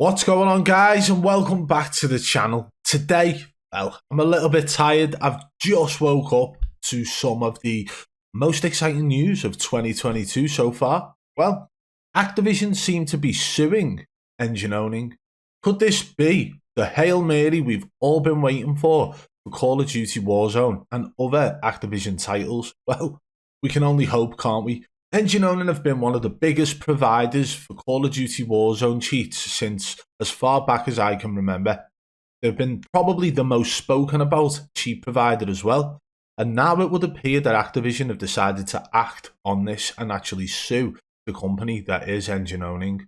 What's going on, guys, and welcome back to the channel. Today, well, I'm a little bit tired. I've just woke up to some of the most exciting news of 2022 so far. Well, Activision seem to be suing Engine Owning. Could this be the Hail Mary we've all been waiting for Call of Duty Warzone and other Activision titles? Well, we can only hope, can't we? Engine Owning have been one of the biggest providers for Call of Duty Warzone cheats since as far back as I can remember. They've been probably the most spoken about cheat provider as well. And now it would appear that Activision have decided to act on this and actually sue the company that is Engine Owning.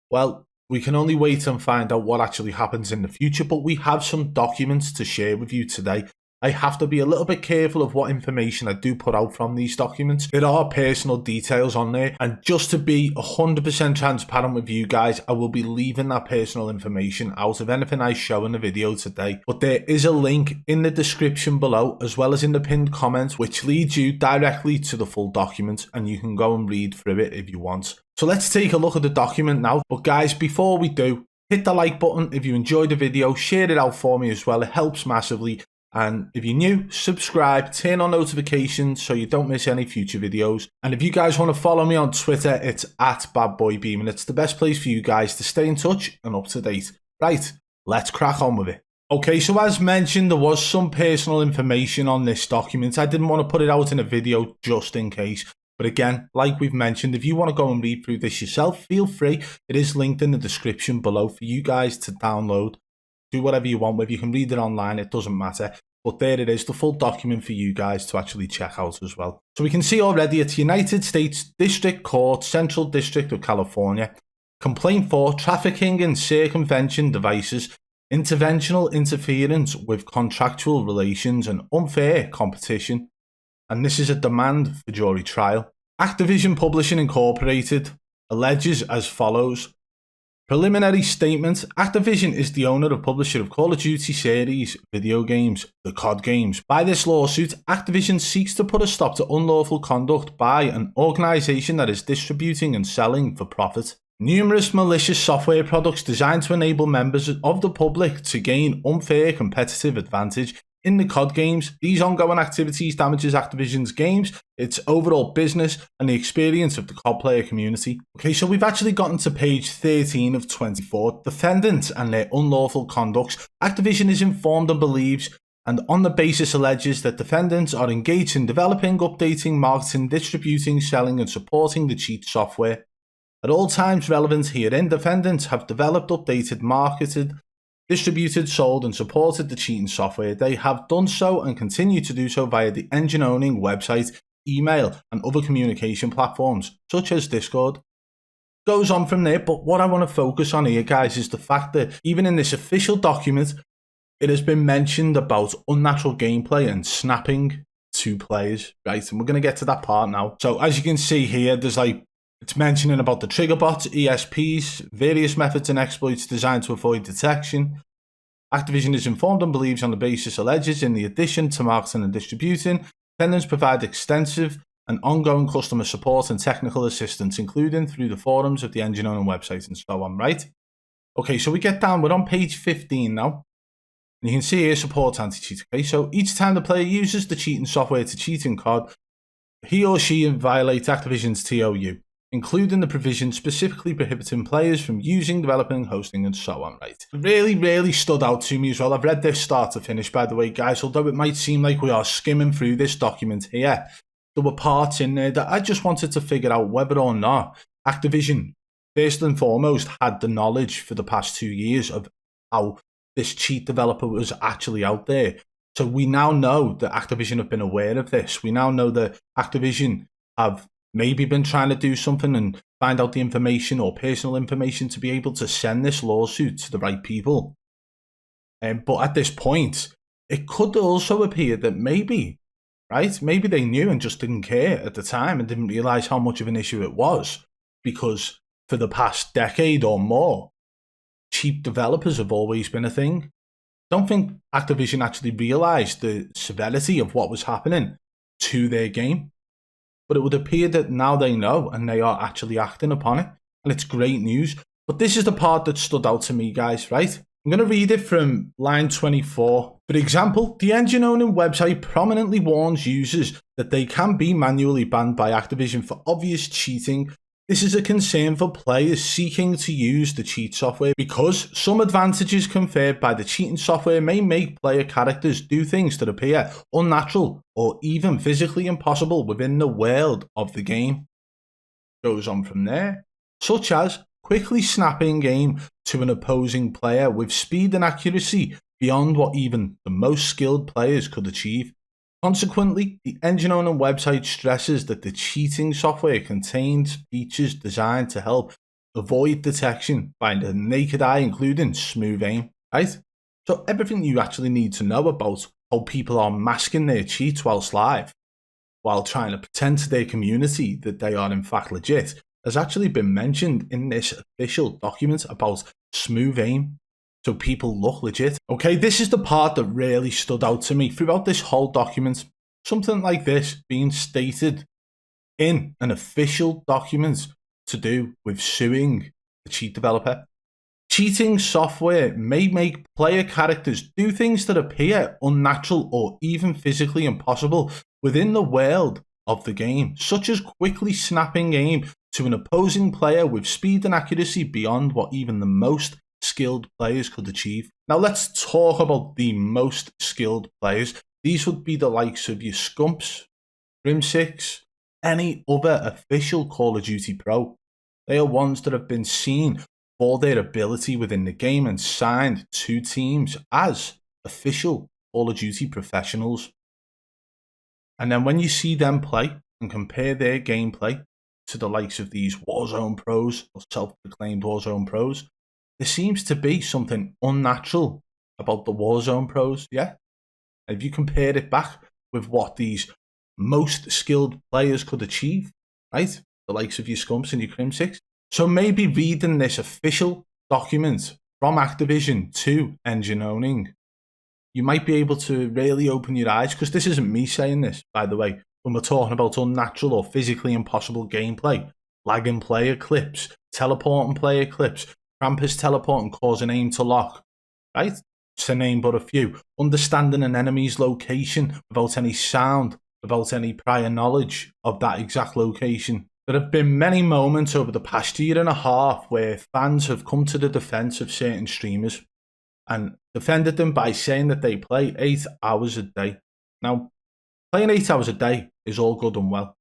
Well, we can only wait and find out what actually happens in the future, but we have some documents to share with you today. I have to be a little bit careful of what information I do put out from these documents. There are personal details on there, and just to be 100% transparent with you guys, I will be leaving that personal information out of anything I show in the video today. But there is a link in the description below, as well as in the pinned comment, which leads you directly to the full document, and you can go and read through it if you want. So let's take a look at the document now. But guys, before we do, hit the like button if you enjoyed the video, share it out for me as well, it helps massively. And if you're new, subscribe, turn on notifications so you don't miss any future videos. And if you guys want to follow me on Twitter, it's at BadBoy Beaman. It's the best place for you guys to stay in touch and up to date. Right, let's crack on with it. Okay, so as mentioned, there was some personal information on this document. I didn't want to put it out in a video just in case. But again, like we've mentioned, if you want to go and read through this yourself, feel free. It is linked in the description below for you guys to download. Do whatever you want with. You can read it online, it doesn't matter. But there it is, the full document for you guys to actually check out as well. So we can see already it's United States District Court, Central District of California. Complaint for trafficking in circumvention devices, interventional interference with contractual relations and unfair competition. And this is a demand for jury trial. Activision Publishing Incorporated alleges as follows. Preliminary statement. Activision is the owner and publisher of Call of Duty series video games, the COD games. By this lawsuit, Activision seeks to put a stop to unlawful conduct by an organisation that is distributing and selling for profit numerous malicious software products designed to enable members of the public to gain unfair competitive advantage in the COD games. These ongoing activities damages Activision's games, its overall business, and the experience of the COD player community. Okay, so we've actually gotten to page 13 of 24. Defendants and their unlawful conducts. Activision is informed and believes, and on the basis alleges, that defendants are engaged in developing, updating, marketing, distributing, selling, and supporting the cheat software. At all times relevant herein, defendants have developed, updated, marketed, distributed, sold, and supported the cheating software. They have done so and continue to do so via the Engine Owning website, email, and other communication platforms, such as Discord. Goes on from there, but what I want to focus on here, guys, is the fact that even in this official document, it has been mentioned about unnatural gameplay and snapping to players, right? And we're going to get to that part now. So as you can see here, there's it's mentioning about the trigger bots, ESPs, various methods and exploits designed to avoid detection. Activision is informed and believes on the basis alleges in the addition to marketing and distributing, defendants provide extensive and ongoing customer support and technical assistance, including through the forums of the Engine Owning website and so on, right? Okay, so we get down, we're on page 15 now. And you can see here support anti-cheat. Okay, so each time the player uses the cheating software to cheat in COD, he or she violates Activision's TOU, including the provision specifically prohibiting players from using, developing, hosting, and so on, right? It really stood out to me as well. I've read this start to finish, by the way, guys, although it might seem like we are skimming through this document here. There were parts in there that I just wanted to figure out whether or not Activision, first and foremost, had the knowledge for the past 2 years of how this cheat developer was actually out there. So we now know that Activision have been aware of this. We now know that Activision have maybe been trying to do something and find out the information or personal information to be able to send this lawsuit to the right people. But at this point, it could also appear that maybe they knew and just didn't care at the time and didn't realize how much of an issue it was, because for the past decade or more, cheap developers have always been a thing. Don't think Activision actually realized the severity of what was happening to their game. But it would appear that now they know and they are actually acting upon it. And it's great news. But this is the part that stood out to me, guys, right? I'm going to read it from line 24. For example, the engine owning website prominently warns users that they can be manually banned by Activision for obvious cheating. This is a concern for players seeking to use the cheat software because some advantages conferred by the cheating software may make player characters do things that appear unnatural or even physically impossible within the world of the game. Goes on from there, such as quickly snapping aim to an opposing player with speed and accuracy beyond what even the most skilled players could achieve. Consequently, the engine owner website stresses that the cheating software contains features designed to help avoid detection by the naked eye, including smooth aim, right? So everything you actually need to know about how people are masking their cheats whilst live, while trying to pretend to their community that they are in fact legit, has actually been mentioned in this official document about smooth aim, so people look legit. Okay, this is the part that really stood out to me throughout this whole document. Something like this being stated in an official document to do with suing the cheat developer. Cheating software may make player characters do things that appear unnatural or even physically impossible within the world of the game, such as quickly snapping aim to an opposing player with speed and accuracy beyond what even the most skilled players could achieve. Now let's talk about the most skilled players. These would be the likes of your Scumps, Grim6, any other official Call of Duty Pro. They are ones that have been seen for their ability within the game and signed to teams as official Call of Duty professionals. And then when you see them play and compare their gameplay to the likes of these Warzone pros or self-proclaimed Warzone pros, there seems to be something unnatural about the Warzone pros, yeah? If you compare it back with what these most skilled players could achieve, right? The likes of your Scumps and your Crim6. So maybe reading this official document from Activision to engine owning, you might be able to really open your eyes, because this isn't me saying this, by the way, when we're talking about unnatural or physically impossible gameplay, lagging player clips, teleporting player clips, Krampus teleporting causing aim to lock, right? To name but a few. Understanding an enemy's location without any sound, without any prior knowledge of that exact location. There have been many moments over the past year and a half where fans have come to the defense of certain streamers and defended them by saying that they play 8 hours a day. Now, playing 8 hours a day is all good and well,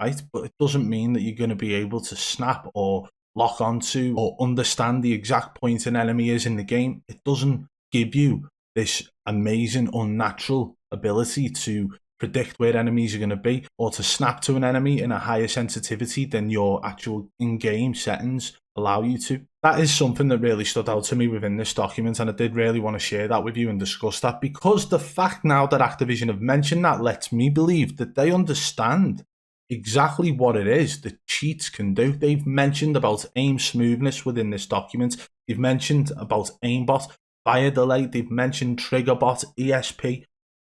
right? But it doesn't mean that you're going to be able to snap or lock onto or understand the exact point an enemy is in the game. It doesn't give you this amazing, unnatural ability to predict where enemies are going to be or to snap to an enemy in a higher sensitivity than your actual in-game settings allow you to. That is something that really stood out to me within this document, and I did really want to share that with you and discuss that, because the fact now that Activision have mentioned that lets me believe that they understand exactly what it is that cheats can do. They've mentioned about aim smoothness within this document. They've mentioned about aimbot, fire delay. They've mentioned triggerbot, ESP.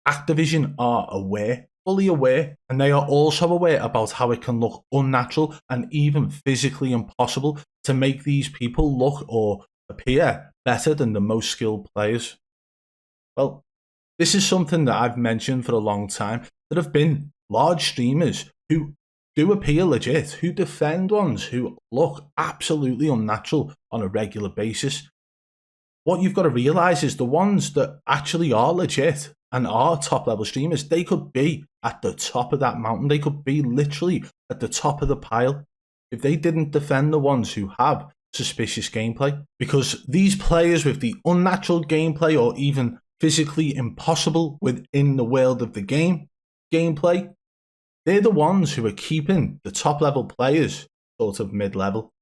Activision are aware, fully aware, and they are also aware about how it can look unnatural and even physically impossible to make these people look or appear better than the most skilled players. Well, this is something that I've mentioned for a long time. There have been large streamers who do appear legit, who defend ones who look absolutely unnatural on a regular basis. What you've got to realise is the ones that actually are legit and are top level streamers, they could be at the top of that mountain. They could be literally at the top of the pile if they didn't defend the ones who have suspicious gameplay. Because these players with the unnatural gameplay or even physically impossible within the world of the game gameplay, they're the ones who are keeping the top level players sort of mid-level.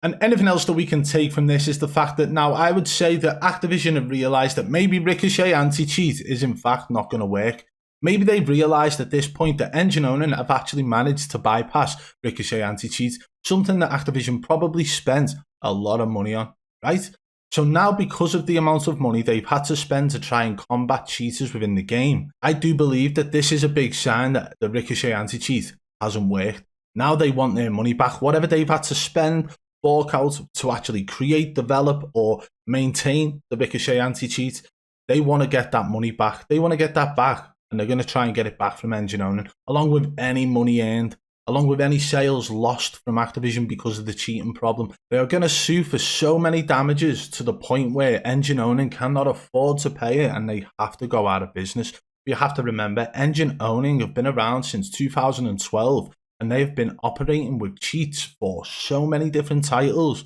And anything else that we can take from this is the fact that now I would say that Activision have realised that maybe Ricochet anti-cheat is in fact not going to work. Maybe they've realised at this point that engine owning have actually managed to bypass Ricochet anti-cheat, something that Activision probably spent a lot of money on, right? So now, because of the amount of money they've had to spend to try and combat cheaters within the game, I do believe that this is a big sign that the Ricochet anti-cheat hasn't worked. Now they want their money back. Whatever they've had to spend fork out to actually create, develop, or maintain the Ricochet anti-cheat. They want to get that money back. They want to get that back, and they're going to try and get it back from Engine Owning, along with any money earned, along with any sales lost from Activision because of the cheating problem. They are going to sue for so many damages to the point where Engine Owning cannot afford to pay it, and they have to go out of business. You have to remember, Engine Owning have been around since 2012, and they have been operating with cheats for so many different titles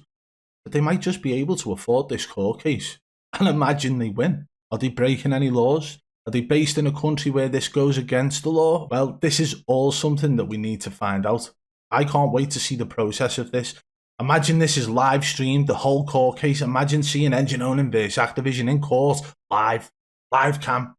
that they might just be able to afford this court case. And imagine they win. Are they breaking any laws? Are they based in a country where this goes against the law? Well, this is all something that we need to find out. I can't wait to see the process of this. Imagine this is live streamed, the whole court case. Imagine seeing Engine Owning versus Activision in court, live cam.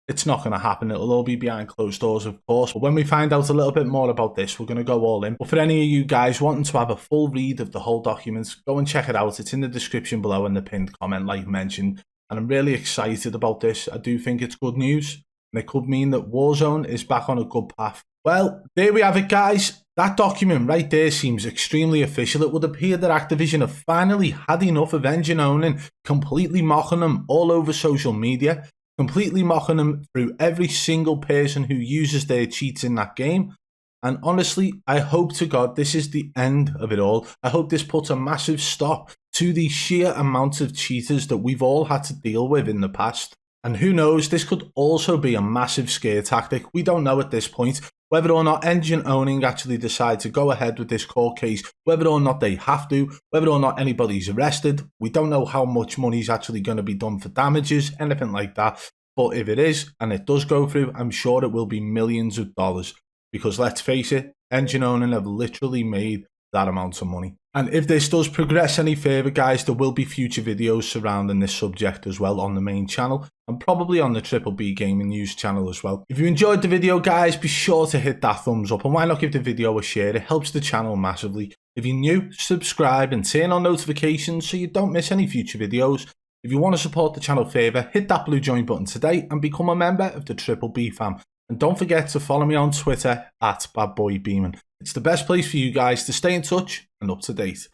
It's not going to happen. It'll all be behind closed doors, of course. But when we find out a little bit more about this, we're going to go all in. But for any of you guys wanting to have a full read of the whole documents, go and check it out. It's in the description below in the pinned comment, like mentioned. And I'm really excited about this. I do think it's good news. And it could mean that Warzone is back on a good path. Well, there we have it, guys. That document right there seems extremely official. It would appear that Activision have finally had enough of Engine Owning, completely mocking them all over social media, completely mocking them through every single person who uses their cheats in that game. And honestly, I hope to God this is the end of it all. I hope this puts a massive stop to the sheer amount of cheaters that we've all had to deal with in the past. And who knows, this could also be a massive scare tactic. We don't know at this point whether or not Engine Owning actually decide to go ahead with this court case, whether or not they have to, whether or not anybody's arrested. We don't know how much money is actually going to be done for damages, anything like that. But if it is, and it does go through, I'm sure it will be millions of dollars. Because let's face it, Engine Owning have literally made that amount of money. And if this does progress any further, guys, there will be future videos surrounding this subject as well on the main channel, and probably on the Triple B Gaming News channel as well. If you enjoyed the video, guys, be sure to hit that thumbs up, and why not give the video a share? It helps the channel massively. If you're new, subscribe and turn on notifications so you don't miss any future videos. If you want to support the channel further, hit that blue join button today and become a member of the Triple B fam. And don't forget to follow me on Twitter at BadBoy Beaman. It's the best place for you guys to stay in touch and up to date.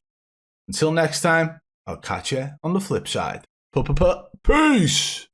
Until next time, I'll catch you on the flip side. Peace!